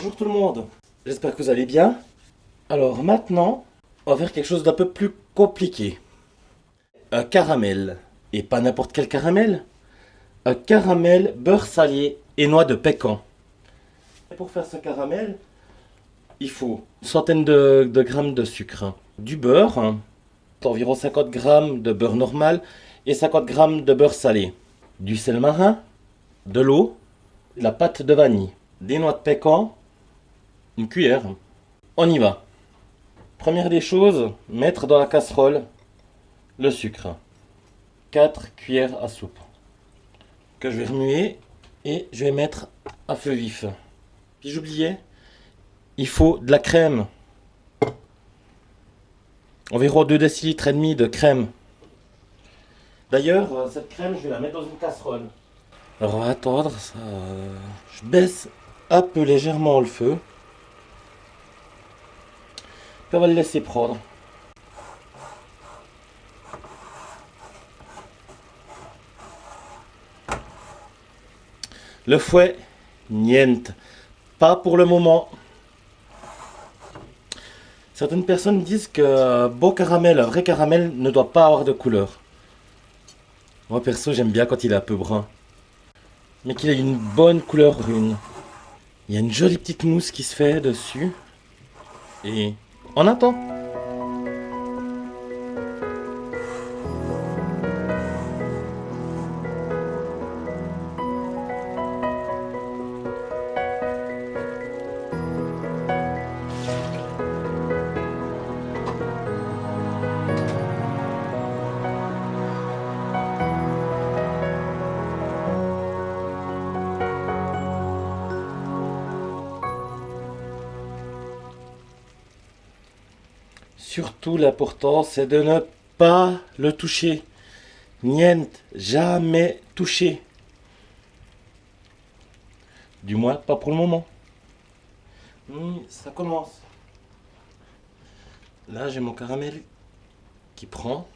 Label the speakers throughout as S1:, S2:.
S1: Bonjour tout le monde, j'espère que vous allez bien. Alors maintenant, on va faire quelque chose d'un peu plus compliqué. Un caramel, et pas n'importe quel caramel. Un caramel beurre salé et noix de pécan. Et pour faire ce caramel, il faut une centaine de grammes de sucre, du beurre, environ 50 grammes de beurre normal et 50 grammes de beurre salé, du sel marin, de l'eau, de la pâte de vanille, des noix de pécan, une cuillère. On y va. Première des choses, mettre dans la casserole le sucre. 4 cuillères à soupe. Que je vais remuer et je vais mettre à feu vif. Puis j'oubliais, il faut de la crème. Environ 2 décilitres et demi de crème. D'ailleurs, cette crème, je vais la mettre dans une casserole. Alors on va attendre, ça, je baisse un peu légèrement le feu. Puis on va le laisser prendre. Le fouet, niente. Pas pour le moment. Certaines personnes disent que beau caramel, un vrai caramel, ne doit pas avoir de couleur. Moi perso, j'aime bien quand il est un peu brun. Mais qu'il ait une bonne couleur brune. Il y a une jolie petite mousse qui se fait dessus. Et on attend. Surtout l'important c'est de ne pas le toucher. Niente, jamais toucher. Du moins pas pour le moment. Ça commence. Là j'ai mon caramel qui prend.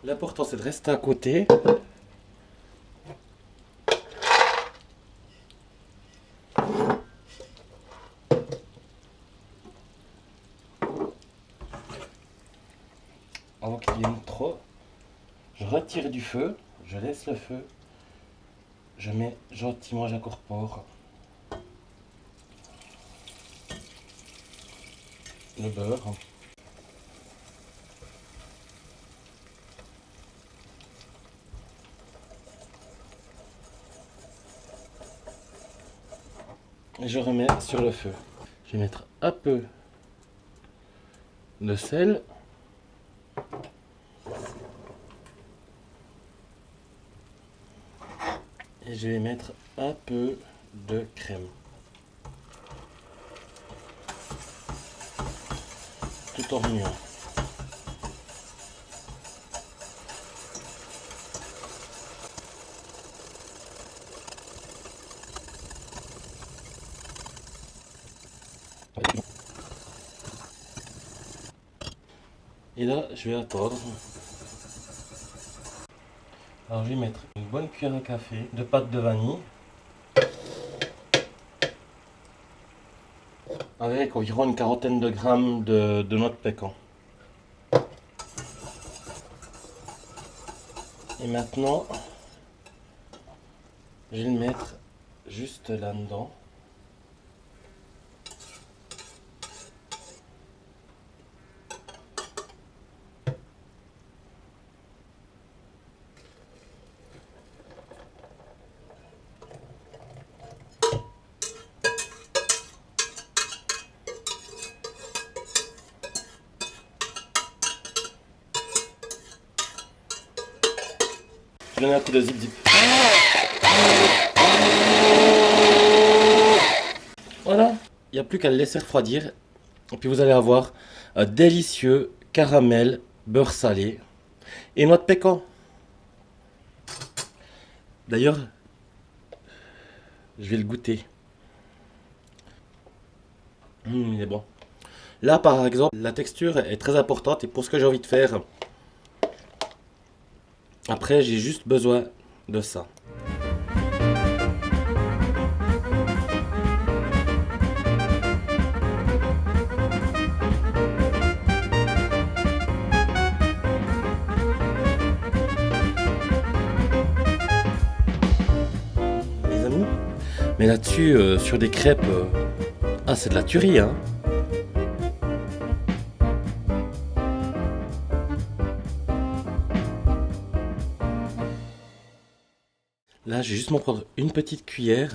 S1: L'important c'est de rester à côté. Avant qu'il vienne trop, je retire du feu, je laisse le feu, je mets gentiment, j'incorpore le beurre. Et je remets sur le feu. Je vais mettre un peu de sel. Et je vais mettre un peu de crème. Tout en remuant. Et là, je vais attendre. Alors je vais mettre une bonne cuillère à café de pâte de vanille avec environ une quarantaine de grammes de noix de pécan. Et maintenant, je vais le mettre juste là-dedans. Je vais donner un coup de zip zip. Voilà, il n'y a plus qu'à le laisser refroidir. Et puis vous allez avoir un délicieux caramel beurre salé et noix de pécan. D'ailleurs, je vais le goûter. Il est bon. Là par exemple, la texture est très importante et pour ce que j'ai envie de faire, après j'ai juste besoin de ça. Mais là-dessus, sur des crêpes... Ah, c'est de la tuerie, hein. Là, je vais juste m'en prendre une petite cuillère.